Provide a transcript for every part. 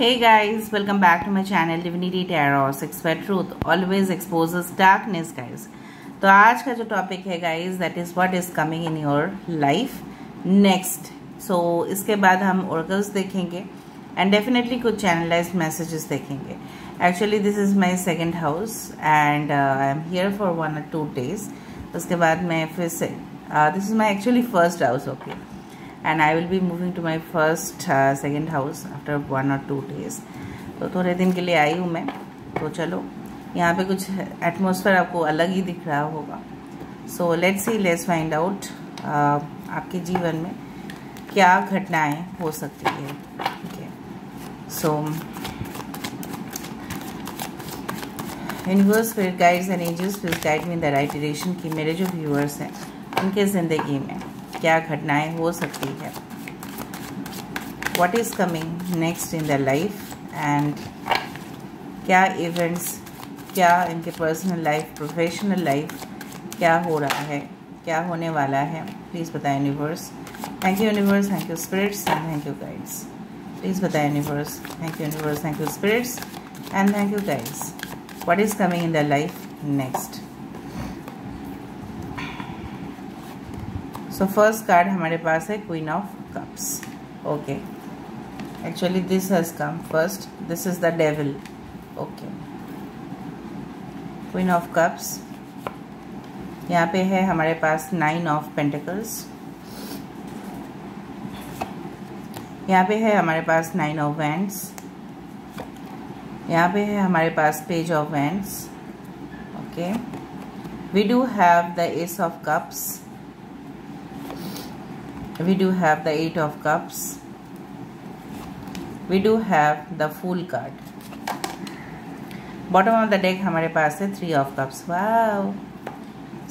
Hey guys, welcome back to my channel Divinity Tarot. Six Word Truth always exposes darkness guys. तो आज का जो topic है guys, that is what is coming in your life next. So इसके बाद हम oracles देखेंगे and definitely कुछ channelized messages देखेंगे. Actually this is my second house and I am here for 1 or 2 days. उसके बाद मैं फिर से this is my actually first house, okay. And I will be moving to my first second house after 1 or 2 days. तो थोड़े दिन के लिए आई हूँ मैं. तो चलो यहाँ पे कुछ एटमॉस्फेयर आपको अलग ही दिख रहा होगा. So let's see, let's find out आपके जीवन में क्या घटनाएं हो सकती है. ठीक है. So universe, spirit guides and angels please guide me in the right direction कि मेरे जो व्यूअर्स हैं उनके ज़िंदगी में क्या घटनाएं हो सकती है. What is coming next in the life and क्या इवेंट्स, क्या इनके पर्सनल लाइफ, प्रोफेशनल लाइफ क्या हो रहा है, क्या होने वाला है. प्लीज़ बताएं universe. Thank you universe, thank you spirits and thank you guides. Please बताएं universe. Thank you universe, thank you spirits and thank you guides. What is coming in the life next. So first card हमारे पास है queen of cups. Okay, actually this has come first. This is the devil. Okay, queen of cups. यहाँ पे है हमारे पास 9 of pentacles. यहाँ पे है हमारे पास 9 ऑफ वैंड्स. यहाँ पे है हमारे पास page of wands. Okay, we do have the ace of cups. We do have the 8 of cups. We do have the Fool card. Bottom of the deck हमारे पास है 3 of cups. Wow.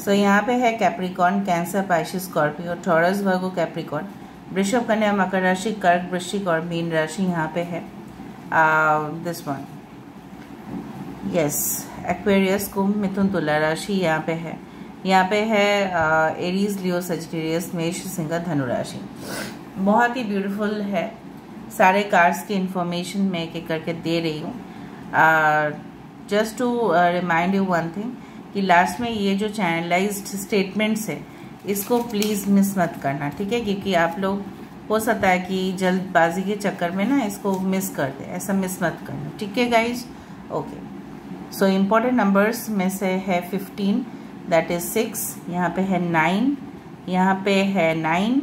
So यहाँ पे है Capricorn, Cancer, Pisces, Scorpio, Taurus, Virgo, Capricorn, वृषभ, कन्या, मकर राशि, कर्क, वृश्चिक और मीन राशि यहाँ पे है. दिस वन, यस, एक्वेरियस, कुंभ, मिथुन, तुला राशि यहाँ पे है. यहाँ पे है एरीज, लियो, सजिटेरियस, मेष, सिंह, धनु राशि. बहुत ही ब्यूटीफुल है. सारे कार्ड्स की इंफॉर्मेशन मैं एक एक करके दे रही हूँ. Just to remind you one thing कि लास्ट में ये जो चैनलाइज्ड स्टेटमेंट्स है इसको प्लीज़ मिस मत करना. ठीक है, क्योंकि आप लोग हो सकता है कि जल्दबाजी के चक्कर में ना इसको मिस कर दे. ऐसा मिस मत करना. ठीक है guys. Okay, so important numbers में से है 15, दैट इज 6. यहाँ पे है 9, यहाँ पे है 9.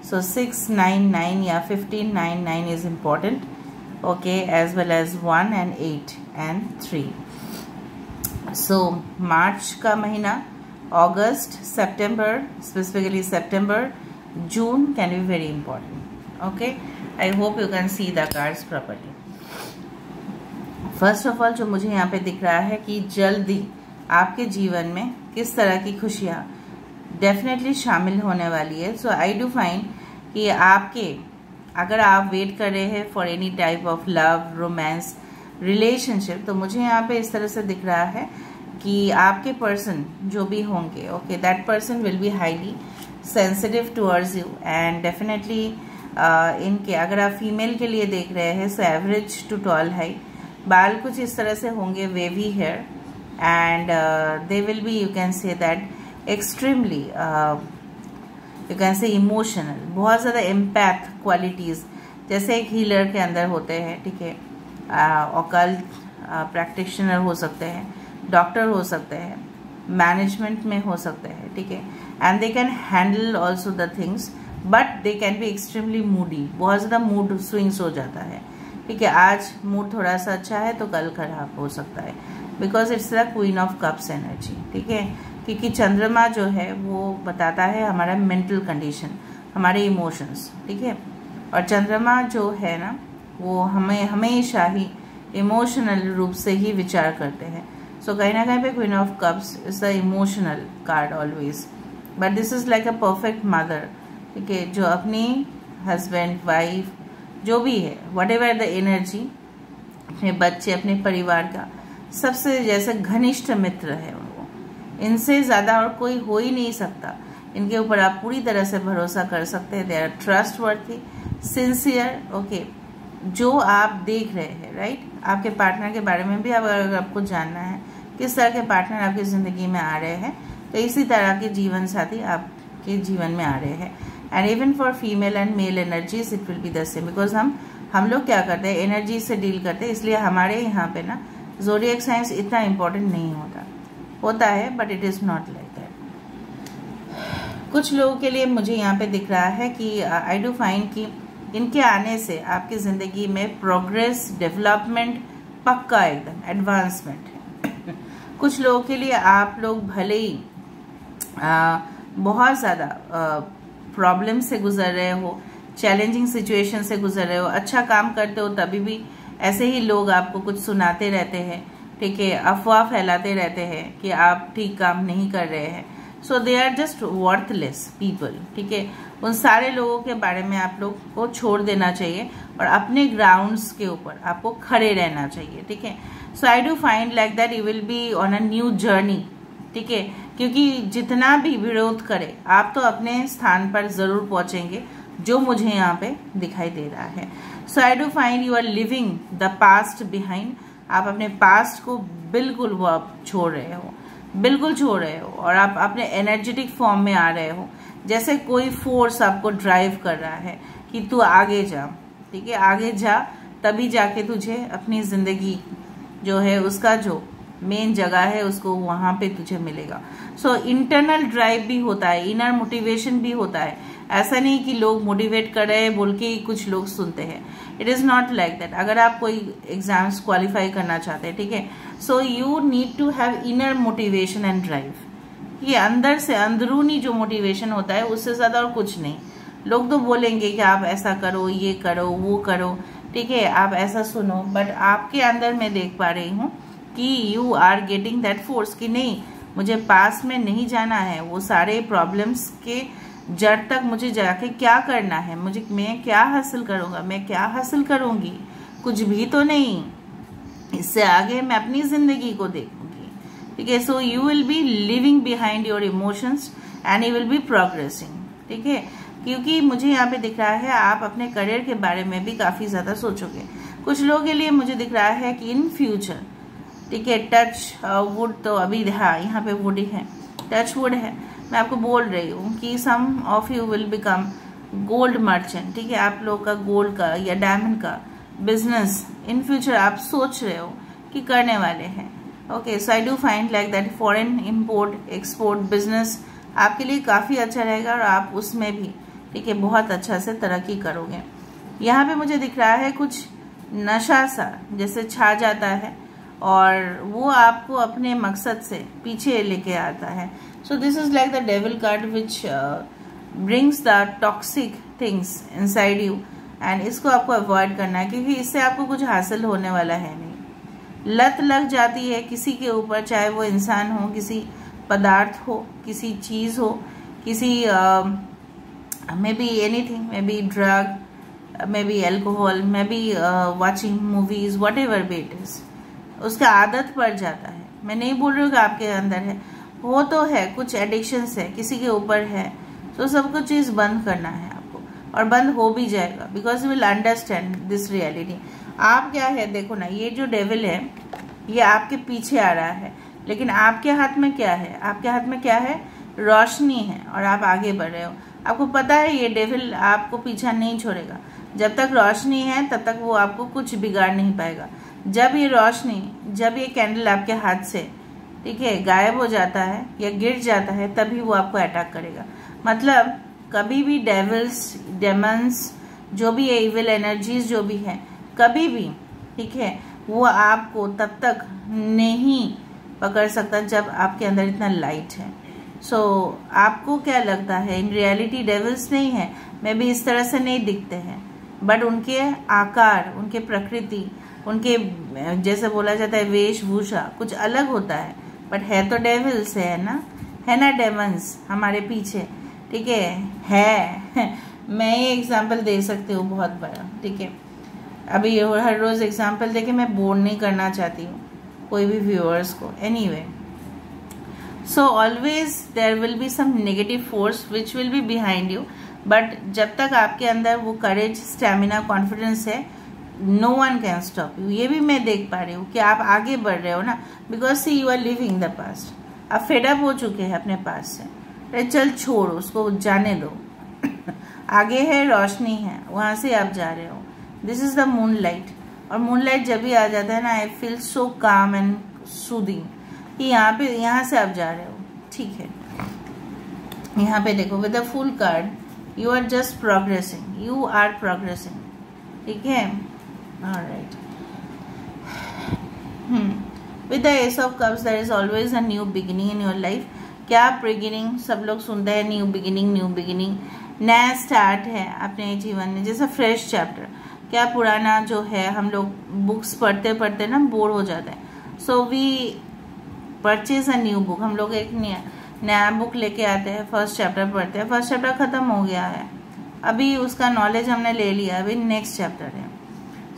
सो 6, 9, 9 या 15, 9, 9 is important. Okay, as well as 1 and 8 and 3. So March का महीना, अगस्त, सितंबर, स्पेसिफिकली सितंबर, June can be very important. Okay, I hope you can see the cards properly. First of all जो मुझे यहाँ पे दिख रहा है कि जल्दी आपके जीवन में किस तरह की खुशियाँ डेफिनेटली शामिल होने वाली है. सो आई डू फाइंड कि आपके, अगर आप वेट कर रहे हैं for any type of love, romance, relationship, तो मुझे यहाँ पे इस तरह से दिख रहा है कि आपके पर्सन जो भी होंगे, okay, that person will be highly sensitive towards you and definitely इनके, अगर आप फीमेल के लिए देख रहे हैं, so average to tall height, बाल कुछ इस तरह से होंगे, wavy hair, and they will be, you can say that extremely you can say emotional, बहुत ज़्यादा empath qualities जैसे एक हीलर के अंदर होते हैं. ठीक है, ऑकल्ट प्रैक्टिशनर हो सकते हैं, डॉक्टर हो सकते हैं, मैनेजमेंट में हो सकते हैं. ठीक है, and they can handle also the things, but they can be extremely Moody. बहुत ज़्यादा मूड स्विंग्स हो जाता है. ठीक है, आज मूड थोड़ा सा अच्छा है तो कल खराब हो सकता है, because it's the queen of cups energy. ठीक है, क्योंकि चंद्रमा जो है वो बताता है हमारा मेंटल कंडीशन, हमारे इमोशंस. ठीक है, और चंद्रमा जो है ना वो हमें हमेशा ही इमोशनल रूप से ही विचार करते हैं. सो कहीं ना कहीं पे queen of cups is the emotional card always, but this is like a perfect mother. ठीक है, जो अपनी हस्बैंड, वाइफ जो भी है, वट एवर द एनर्जी, अपने बच्चे, अपने परिवार का सबसे जैसे घनिष्ठ मित्र है उनको. इनसे ज़्यादा और कोई हो ही नहीं सकता. इनके ऊपर आप पूरी तरह से भरोसा कर सकते हैं. They are trustworthy, sincere. Okay, जो आप देख रहे हैं, राइट। आपके पार्टनर के बारे में भी अगर आपको जानना है किस तरह के पार्टनर आपकी ज़िंदगी में आ रहे हैं, तो इसी तरह के जीवन साथी आपके जीवन में आ रहे हैं। And even for female and male energies it will be the same, because हम लोग क्या करते हैं, एनर्जी से डील करते हैं, इसलिए हमारे यहाँ पे ना ज़ोडिएक साइंस इतना इम्पोर्टेंट नहीं होता है, but it is not like that. कुछ लोगों के लिए मुझे यहाँ पे दिख रहा है कि आई डू फाइंड कि इनके आने से आपकी ज़िंदगी में प्रोग्रेस, डेवलपमेंट पक्का एकदम एडवांसमेंट है। कुछ लोगों के लिए आप लोग भले ही बहुत ज़्यादा प्रॉब्लम से गुजर रहे हो, चैलेंजिंग सिचुएशन से गुजर रहे हो, अच्छा काम करते हो तभी भी ऐसे ही लोग आपको कुछ सुनाते रहते हैं, ठीक है, अफवाह फैलाते रहते हैं कि आप ठीक काम नहीं कर रहे हैं। So they are just worthless people, ठीक है। उन सारे लोगों के बारे में आप लोग को छोड़ देना चाहिए और अपने ग्राउंड्स के ऊपर आपको खड़े रहना चाहिए, ठीक है। So I do find like that you will be on a new journey, ठीक है, क्योंकि जितना भी विरोध करे आप तो अपने स्थान पर जरूर पहुंचेंगे, जो मुझे यहाँ पे दिखाई दे रहा है। So I do find you are living the past behind. आप अपने पास्ट को बिल्कुल वो आप छोड़ रहे हो, बिल्कुल छोड़ रहे हो, और आप अपने एनर्जेटिक फॉर्म में आ रहे हो, जैसे कोई फोर्स आपको ड्राइव कर रहा है कि तू आगे जा, ठीक है, आगे जा, तभी जाके तुझे अपनी जिंदगी जो है उसका जो मेन जगह है उसको वहां पे तुझे मिलेगा। सो इंटरनल ड्राइव भी होता है, इनर मोटिवेशन भी होता है। ऐसा नहीं कि लोग मोटिवेट कर रहे हैं बोल के ही कुछ लोग सुनते हैं, it is not like that. अगर आप कोई एग्जाम्स क्वालिफाई करना चाहते हैं, ठीक है, so you need to have inner motivation and drive. ये अंदर से अंदरूनी जो मोटिवेशन होता है उससे ज्यादा और कुछ नहीं। लोग तो बोलेंगे कि आप ऐसा करो, ये करो, वो करो, ठीक है, आप ऐसा सुनो, बट आपके अंदर मैं देख पा रही हूँ कि you are getting that force कि नहीं, मुझे पास में नहीं जाना है, वो सारे प्रॉब्लम्स के जड़ तक मुझे जाके क्या करना है, मैं क्या हासिल करूंगा, मैं क्या हासिल करूंगी, कुछ भी तो नहीं, इससे आगे मैं अपनी जिंदगी को देखूंगी, ठीक है। So you will B living behind your emotions and you will B progressing, ठीक है, क्योंकि मुझे यहाँ पे दिख रहा है आप अपने करियर के बारे में भी काफी ज्यादा सोचोगे। कुछ लोगों के लिए मुझे दिख रहा है कि इन फ्यूचर, ठीक है, टच वुड तो अभी हाँ यहाँ पे वुड ही है, टच वुड है, मैं आपको बोल रही हूँ कि some of you will become gold merchant, ठीक है, आप लोग का गोल्ड का या डायमंड का बिजनेस इन फ्यूचर आप सोच रहे हो कि करने वाले हैं। Okay, so I do find like that foreign import export business आपके लिए काफी अच्छा रहेगा और आप उसमें भी, ठीक है, बहुत अच्छा से तरक्की करोगे। यहाँ पे मुझे दिख रहा है कुछ नशा सा जैसे छा जाता है और वो आपको अपने मकसद से पीछे लेके आता है। So this is like the devil card which brings the toxic things inside you, and इसको आपको अवॉइड करना है क्योंकि इससे आपको कुछ हासिल होने वाला है नहीं। लत लग जाती है किसी के ऊपर, चाहे वो इंसान हो, किसी पदार्थ हो, किसी चीज हो, किसी may be anything, may be drug, may be alcohol, may be watching movies, what ever be it is, उसका आदत पड़ जाता है। मैं नहीं बोल रही हूँ कि आपके अंदर है, वो तो है, कुछ एडिक्शंस है, किसी के ऊपर है, तो सब कुछ चीज बंद करना है आपको और बंद हो भी जाएगा because you will understand this reality. आप क्या है, देखो ना, ये जो डेविल है ये आपके पीछे आ रहा है, लेकिन आपके हाथ में क्या है, आपके हाथ में क्या है, रोशनी है और आप आगे बढ़ रहे हो। आपको पता है ये डेविल आपको पीछा नहीं छोड़ेगा, जब तक रोशनी है तब तक वो आपको कुछ बिगाड़ नहीं पाएगा। जब ये रोशनी, जब ये कैंडल आपके हाथ से, ठीक है, गायब हो जाता है या गिर जाता है, तभी वो आपको अटैक करेगा। मतलब कभी भी डेविल्स, डेमन्स, जो भी है, इविल एनर्जीज जो भी है, कभी भी, ठीक है, वो आपको तब तक नहीं पकड़ सकता जब आपके अंदर इतना लाइट है। सो आपको क्या लगता है, इन रियलिटी डेविल्स नहीं है, मे बी इस तरह से नहीं दिखते हैं, बट उनके आकार, उनके प्रकृति, उनके जैसे बोला जाता है वेशभूषा कुछ अलग होता है, बट है तो डेविल्स है ना डेमन्स हमारे पीछे, ठीक है। मैं ये एग्जाम्पल दे सकती हूँ बहुत बड़ा, ठीक है। अभी हर रोज एग्जाम्पल देके मैं बोर नहीं करना चाहती हूँ कोई भी व्यूअर्स को। Anyway, so always there will be some negative force which will be behind you, but जब तक आपके अंदर वो करेज, स्टेमिना, कॉन्फिडेंस है, no one can stop you. ये भी मैं देख पा रही हूँ कि आप आगे बढ़ रहे हो ना, because see you are living the past. आप फेडअप हो चुके हैं अपने पास से, अरे चल छोड़ उसको, जाने दो। आगे है, रोशनी है, वहां से आप जा रहे हो। This is the moon light. और मून लाइट जब भी आ जाता है ना, आई फील सो काम एंड सूदिंग कि यहाँ से आप जा रहे हो। ठीक है, यहाँ पे देखो with the full card you are just progressing, you are progressing. ठीक है, alright. With the ace of cups there is always a new beginning in your life. क्या बिगिनिंग सब लोग सुनते हैं, न्यू बिगिनिंग, न्यू बिगिनिंग, नया start है अपने जीवन में, जैसे फ्रेश चैप्टर। क्या पुराना जो है, हम लोग बुक्स पढ़ते पढ़ते ना बोर हो जाते हैं, so we purchase a new book. हम लोग एक नया बुक लेके आते हैं, फर्स्ट चैप्टर पढ़ते हैं, फर्स्ट चैप्टर खत्म हो गया है, अभी उसका नॉलेज हमने ले लिया, अभी नेक्स्ट चैप्टर है।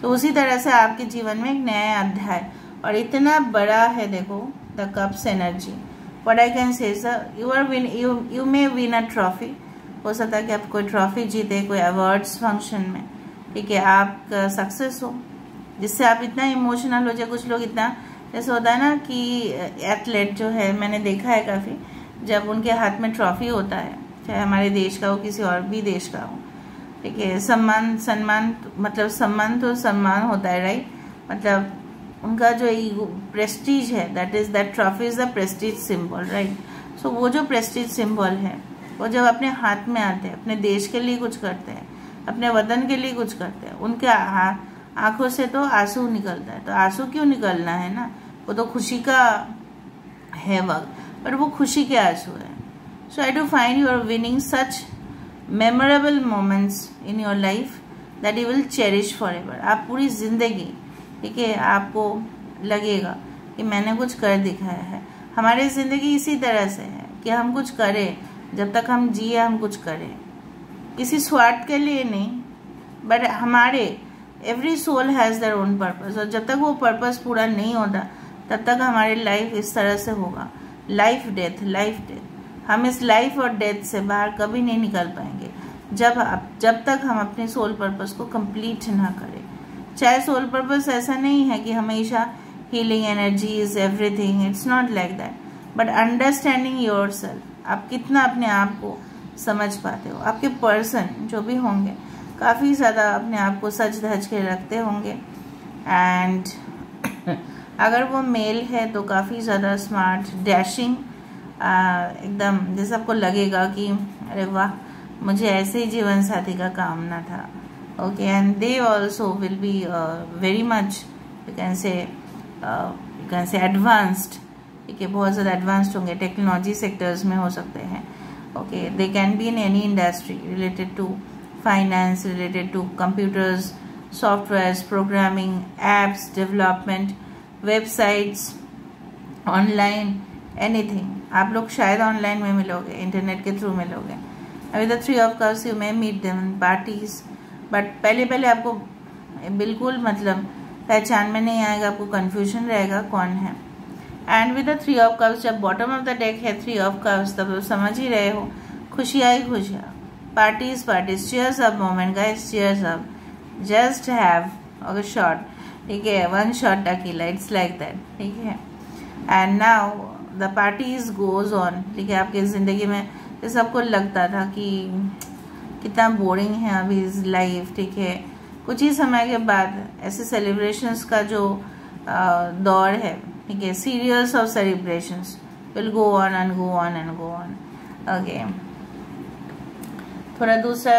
तो उसी तरह से आपके जीवन में एक नया अध्याय, और इतना बड़ा है, देखो the cups energy. What I can say sir, you may win a trophy. हो सकता है कि आप कोई ट्रॉफी जीते, कोई अवार्ड्स फंक्शन में। ठीक है, आप सक्सेस हो, जिससे आप इतना इमोशनल हो जाए। कुछ लोग इतना, जैसे होता है ना कि एथलीट जो है, मैंने देखा है काफ़ी, जब उनके हाथ में ट्रॉफी होता है, चाहे हमारे देश का हो, किसी और भी देश का हो, ठीक है, सम्मान मतलब सम्मान तो सम्मान होता है, राइट। मतलब उनका जो प्रेस्टीज है, that trophy is the prestige symbol, right. So वो जो प्रेस्टीज सिंबल है, वो जब अपने हाथ में आते हैं, अपने देश के लिए कुछ करते हैं, अपने वतन के लिए कुछ करते हैं, उनके आंखों से तो आंसू निकलता है। तो आंसू क्यों निकलना है ना, वो तो खुशी का है वक्त, पर वो खुशी के आंसू है। So I do find you are winning such memorable moments in your life that you will cherish forever. आप पूरी जिंदगी, ठीक है, आपको लगेगा कि मैंने कुछ कर दिखाया है। हमारी जिंदगी इसी तरह से है कि हम कुछ करें, जब तक हम जिए हम कुछ करें, किसी स्वार्थ के लिए नहीं, बट हमारे every soul has their own purpose. और जब तक वो पर्पस पूरा नहीं होता, तब तक हमारी लाइफ इस तरह से होगा, लाइफ डेथ, लाइफ डेथ। हम इस लाइफ और डेथ से बाहर कभी नहीं निकल पाएंगे जब तक हम अपने सोल पर्पस को कंप्लीट ना करें। चाहे सोल पर्पस ऐसा नहीं है कि हमेशा healing energy is everything, it's not like that, but understanding yourself. आप कितना अपने आप को समझ पाते हो। आपके पर्सन जो भी होंगे काफ़ी ज़्यादा अपने आप को सच धज के रखते होंगे, एंड अगर वो मेल है तो काफ़ी ज़्यादा स्मार्ट, डैशिंग, एकदम जैसे आपको लगेगा कि अरे वाह, मुझे ऐसे ही जीवन साथी का कामना था। Okay, and they also will be very much you can say advanced. ठीक है, बहुत ज़्यादा एडवांस्ड होंगे, टेक्नोलॉजी सेक्टर्स में हो सकते हैं। Okay, they can be in any industry related to finance, related to computers, softwares, programming, apps development, websites, online, anything. आप लोग शायद ऑनलाइन में मिलोगे, इंटरनेट के थ्रू मिलोगे। अभी the 3 of cups you may meet them in parties, but पहले आपको बिल्कुल मतलब पहचान में नहीं आएगा, आपको कंफ्यूजन रहेगा कौन है। And with the 3 of cups, जब बॉटम ऑफ द डेक है 3 ऑफ कप्स, तब समझ ही रहे हो, खुशियाँ ही खुशियाँ, parties, cheers up moment guys, cheers up, just have a shot. ठीक है, 1 shot tequila, it's like that. ठीक है, and now the parties goes on. ठीक है, आपकी जिंदगी में जैसे आपको लगता था कि कितना बोरिंग है अभी लाइफ, ठीक है, कुछ ही समय के बाद ऐसे सेलिब्रेशंस का जो दौर है, ठीक है, serials of celebrations will go on and go on and go on. Okay, थोड़ा दूसरा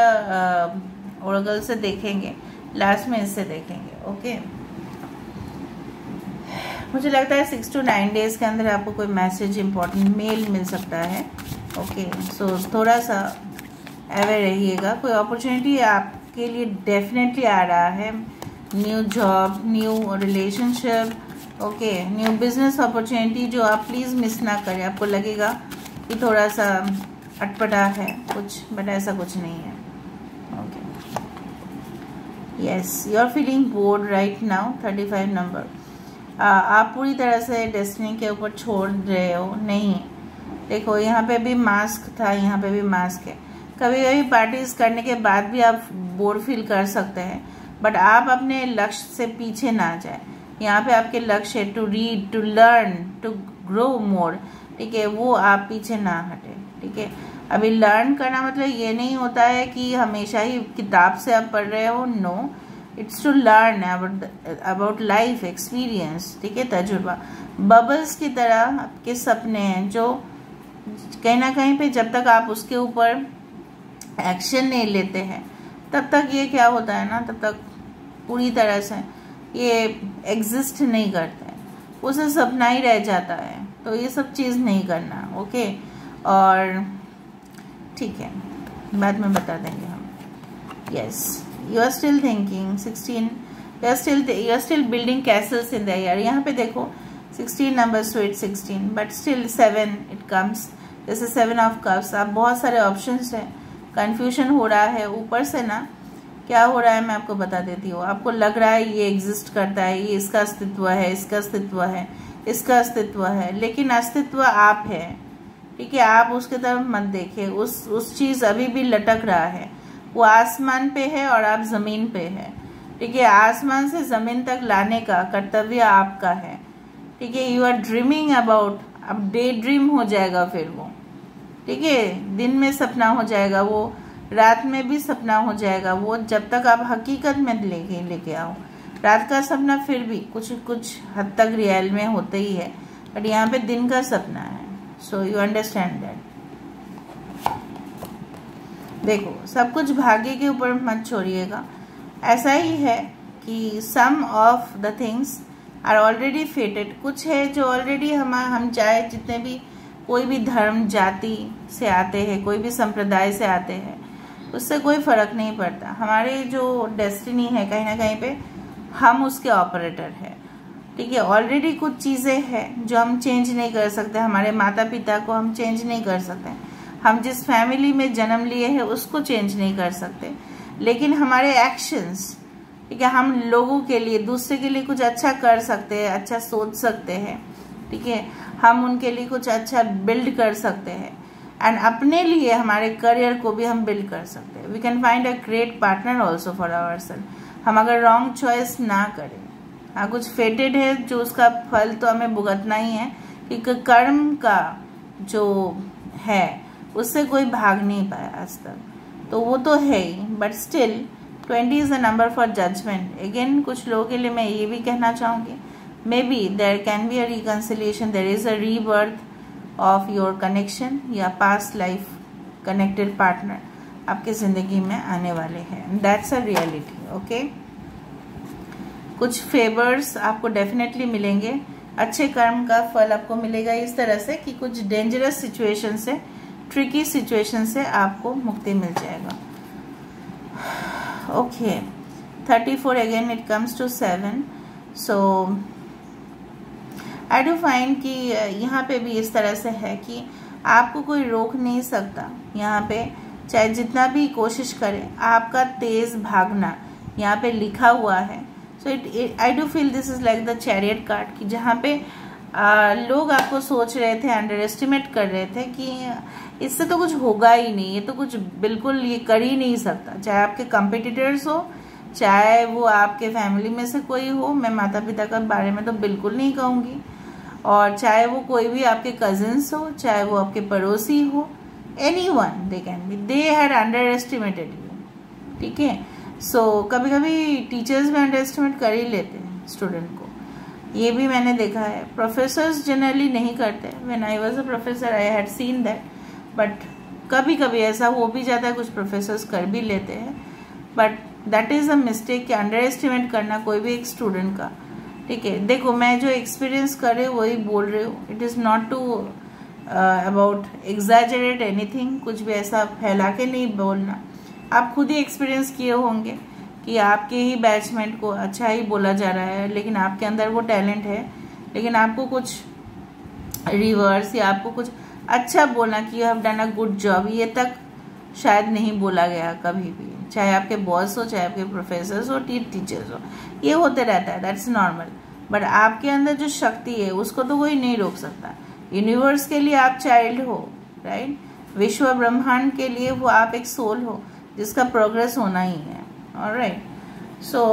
ओरेकल से देखेंगे, लास्ट में इससे देखेंगे। ओके, मुझे लगता है 6 to 9 डेज के अंदर आपको कोई मैसेज, इंपॉर्टेंट मेल मिल सकता है। ओके, सो थोड़ा सा अवेयर रहिएगा। कोई अपॉर्चुनिटी आपके लिए डेफिनेटली आ रहा है, new job, new relationship, okay, new business opportunity, जो आप प्लीज़ मिस ना करें। आपको लगेगा कि थोड़ा सा अटपटा है कुछ, बट ऐसा कुछ नहीं है। Okay, yes, you are feeling bored right now, 35 number. आप पूरी तरह से डेस्टिनी के ऊपर छोड़ रहे हो, नहीं। देखो, यहाँ पे भी मास्क था, यहाँ पे भी मास्क है। कभी कभी पार्टीज करने के बाद भी आप बोर फील कर सकते हैं, बट आप अपने लक्ष्य से पीछे ना जाए। यहाँ पे आपके लक्ष्य है to read, to learn, to grow more, ठीक है, वो आप पीछे ना हटे, ठीक है। अभी लर्न करना मतलब ये नहीं होता है कि हमेशा ही किताब से आप पढ़ रहे हो, no, it's to learn about life experience, ठीक है, तजुर्बा। बबल्स की तरह आपके सपने हैं जो कहीं ना कहीं पे जब तक आप उसके ऊपर एक्शन नहीं लेते हैं तब तक ये क्या होता है ना, तब तक पूरी तरह से ये एग्जिस्ट नहीं करता है, उसे सपना ही रह जाता है। तो ये सब चीज़ नहीं करना, ओके। और ठीक है, बाद में बता देंगे हम। Yes, you are still thinking 16, you are still building castles in the air. यहाँ पे देखो 16 numbers to it 16, but still 7 it comes, जैसे 7 ऑफ कप्स। आप बहुत सारे ऑप्शंस हैं, कंफ्यूजन हो रहा है ऊपर से ना, क्या हो रहा है मैं आपको बता देती हूँ। आपको लग रहा है ये एग्जिस्ट करता है, ये इसका अस्तित्व है, इसका अस्तित्व है, इसका अस्तित्व है, लेकिन अस्तित्व आप है, ठीक है। आप उसके तरफ मत देखिए, उस चीज़ अभी भी लटक रहा है, वो आसमान पे है और आप जमीन पे है, ठीक है। आसमान से जमीन तक लाने का कर्तव्य आपका है, ठीक है। यू आर ड्रीमिंग अबाउट, अब डे ड्रीम हो जाएगा फिर वो, ठीक है, दिन में सपना हो जाएगा वो, रात में भी सपना हो जाएगा वो, जब तक आप हकीकत में लेके आओ। रात का सपना फिर भी कुछ हद तक रियल में होता ही है, बट यहाँ पे दिन का सपना है, सो यू अंडरस्टैंड दैट। देखो, सब कुछ भाग्य के ऊपर मत छोड़िएगा। ऐसा ही है कि some of the things are already fated, कुछ है जो ऑलरेडी हम चाहे जितने भी कोई भी धर्म जाति से आते हैं, कोई भी संप्रदाय से आते हैं, उससे कोई फर्क नहीं पड़ता। हमारे जो डेस्टिनी है कहीं ना कहीं पे हम उसके ऑपरेटर है, ठीक है। ऑलरेडी कुछ चीज़ें हैं जो हम चेंज नहीं कर सकते, हमारे माता पिता को हम चेंज नहीं कर सकते, हम जिस फैमिली में जन्म लिए हैं उसको चेंज नहीं कर सकते, लेकिन हमारे एक्शंस, ठीक है, हम लोगों के लिए, दूसरे के लिए कुछ अच्छा कर सकते हैं, अच्छा सोच सकते हैं, ठीक है, हम उनके लिए कुछ अच्छा बिल्ड कर सकते हैं, एंड अपने लिए हमारे करियर को भी हम बिल्ड कर सकते हैं। We can find a great partner also for ourselves. हम अगर रॉन्ग चॉइस ना करें, हाँ, कुछ फेटेड है जो उसका फल तो हमें भुगतना ही है, कि कर्म का जो है उससे कोई भाग नहीं पाया आज तक, तो वो तो है ही, but still 20 is the number for judgement. Again कुछ लोगों के लिए मैं ये भी कहना चाहूँगी, maybe there can be a reconciliation, there is a rebirth of your connection या पास्ट लाइफ कनेक्टेड पार्टनर आपके ज़िंदगी में आने वाले हैं, दैट्स अ रियलिटी, ओके। कुछ फेवर्स आपको डेफिनेटली मिलेंगे, अच्छे कर्म का फल आपको मिलेगा इस तरह से कि कुछ डेंजरस सिचुएशन से, ट्रिकी सिचुएशन से आपको मुक्ति मिल जाएगा, okay. 34 again it comes to 7, so I do find कि यहाँ पे भी इस तरह से है कि आपको कोई रोक नहीं सकता। यहाँ पे चाहे जितना भी कोशिश करें, आपका तेज भागना यहाँ पे लिखा हुआ है। So I do feel this is like the chariot card, कि जहाँ पे लोग आपको सोच रहे थे, अंडर एस्टिमेट कर रहे थे कि इससे तो कुछ होगा ही नहीं, ये तो कुछ बिल्कुल ये कर ही नहीं सकता, चाहे आपके कंपिटिटर्स हो, चाहे वो आपके फैमिली में से कोई हो, मैं माता पिता के बारे में तो बिल्कुल नहीं कहूँगी, और चाहे वो कोई भी आपके कजिन्स हो, चाहे वो आपके पड़ोसी हो, anyone they can B, they had under estimated you, ठीक है। सो कभी कभी टीचर्स भी अंडर एस्टिमेट कर ही लेते हैं स्टूडेंट को, ये भी मैंने देखा है। प्रोफेसर्स जनरली नहीं करते, when I was a professor I had seen that, but कभी कभी ऐसा हो भी जाता है, कुछ प्रोफेसर्स कर भी लेते हैं, but that is a mistake कि अंडर एस्टिमेट करना कोई भी एक स्टूडेंट का, ठीक है। देखो, मैं जो एक्सपीरियंस कर रही हूँ वही बोल रही हूँ, it is not to about exaggerate anything, कुछ भी ऐसा फैला के नहीं बोलना। आप खुद ही एक्सपीरियंस किए होंगे कि आपके ही बैचमेट को अच्छा ही बोला जा रहा है, लेकिन आपके अंदर वो टैलेंट है, लेकिन आपको कुछ रिवर्स या आपको कुछ अच्छा बोलना कि you have done a good job, ये तक शायद नहीं बोला गया कभी भी, चाहे आपके बॉस हो, चाहे आपके प्रोफेसर्स हो, टीचर्स हो, ये होते रहता है, दैट्स नॉर्मल। बट आपके अंदर जो शक्ति है उसको तो कोई नहीं रोक सकता। यूनिवर्स के लिए आप चाइल्ड हो, राइट, विश्व ब्रह्मांड के लिए वो आप एक सोल हो जिसका प्रोग्रेस होना ही है, alright. So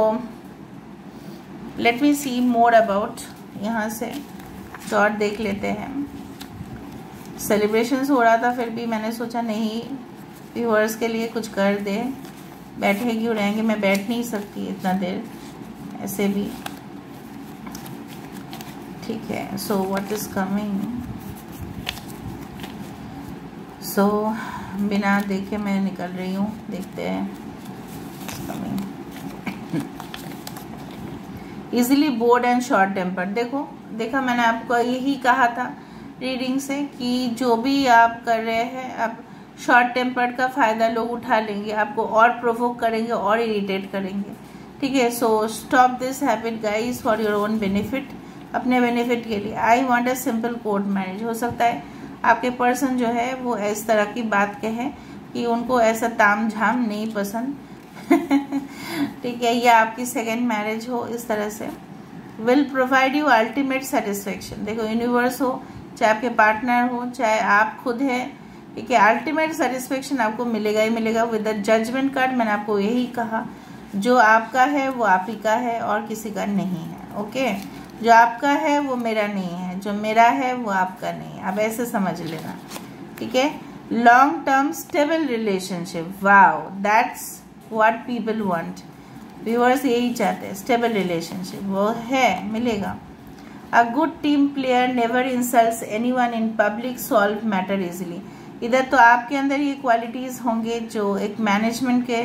let me see more about, यहाँ से डॉट देख लेते हैं। सेलिब्रेशंस हो रहा था, फिर भी मैंने सोचा नहीं व्यूअर्स के लिए कुछ कर दे, बैठे क्यों रहेंगे, मैं बैठ नहीं सकती इतना देर ऐसे भी, ठीक है। So what is coming, so बिना देखे मैं निकल रही हूँ, देखते हैं। Easily bored and short temper, देखा मैंने आपको यही कहा था रीडिंग से कि जो भी आप कर रहे हैं आप शॉर्ट टेम्पर्ड का फायदा लोग उठा लेंगे, आपको और प्रोवोक करेंगे और इरिटेट करेंगे, ठीक है। So stop this habit guys for your own benefit, अपने बेनिफिट के लिए। I want a simple court marriage. हो सकता है आपके पर्सन जो है वो इस तरह की बात कहे कि उनको ऐसा ताम झाम नहीं पसंद ठीक है, या आपकी सेकेंड मैरिज हो इस तरह से। Will provide you ultimate satisfaction, देखो यूनिवर्स हो, चाहे आपके पार्टनर हो, चाहे आप खुद है, ठीक है, अल्टीमेट सेटिस्फेक्शन आपको मिलेगा ही मिलेगा विद द जजमेंट कार्ड। मैंने आपको यही कहा, जो आपका है वो आप ही का है और किसी का नहीं है, ओके। जो आपका है वो मेरा नहीं है, जो मेरा है वो आपका नहीं है, आप ऐसे समझ लेना, ठीक है। Long term stable relationship, wow that's what people want, viewers यही चाहते हैं, स्टेबल रिलेशनशिप, वो है, मिलेगा। A good team player never insults anyone in public, solve matter easily. इधर तो आपके अंदर ये क्वालिटीज होंगे जो एक मैनेजमेंट के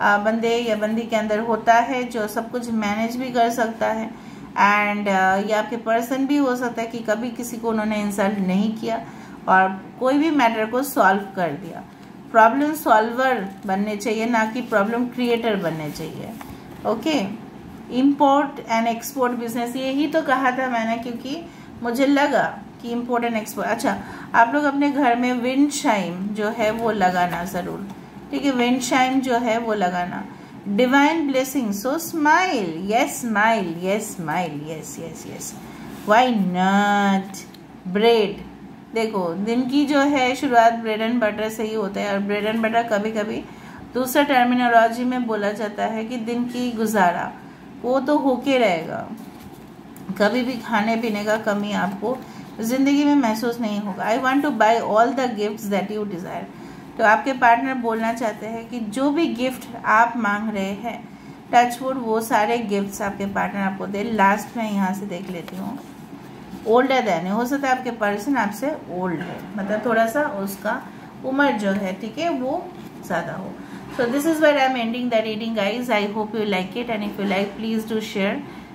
बंदे या बंदी के अंदर होता है, जो सब कुछ मैनेज भी कर सकता है। एंड ये आपके पर्सन भी हो सकता है कि कभी किसी को उन्होंने इंसल्ट नहीं किया और कोई भी मैटर को सॉल्व कर दिया। प्रॉब्लम सॉल्वर बनने चाहिए, ना कि प्रॉब्लम क्रिएटर बनने चाहिए, okay. Import and export business, यही तो कहा था मैंने, क्योंकि मुझे लगा कि इम्पोर्ट एंड एक्सपोर्ट। अच्छा, आप लोग अपने घर में विंड चाइम जो है वो लगाना ज़रूर, ठीक है, विंड चाइम जो है वो लगाना। Divine blessing, so smile, yes smile, yes smile, yes yes yes, why not. Bread, देखो दिन की जो है शुरुआत ब्रेड एंड बटर से ही होता है, और ब्रेड एंड बटर कभी कभी दूसरा टर्मिनोलॉजी में बोला जाता है कि दिन की गुजारा वो तो होके रहेगा, कभी भी खाने पीने का कमी आपको जिंदगी में महसूस नहीं होगा। I want two by all the gifts that you desire, तो आपके पार्टनर बोलना चाहते हैं कि जो भी गिफ्ट आप मांग रहे हैं, टचवुड वो सारे गिफ्ट्स आपके पार्टनर आपको दे। लास्ट में यहाँ से देख लेती हूँ, ओल्डर देन, हो सकता है आपके पर्सन आपसे ओल्ड है, मतलब थोड़ा सा उसका उम्र जो है, ठीक है, वो ज़्यादा हो। So this is where I am ending the reading, guys. I hope you like it, and if you like, please do share,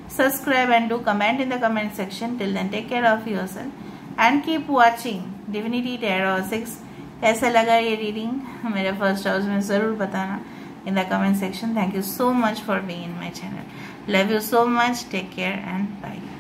subscribe and do comment in the comment section. Till then, take care of yourself and keep watching Divinity Tarot 6. कैसा लगा ये reading मेरे first house में ज़रूर बताना in the comment section. Thank you so much for being in my channel. Love you so much. Take care and bye.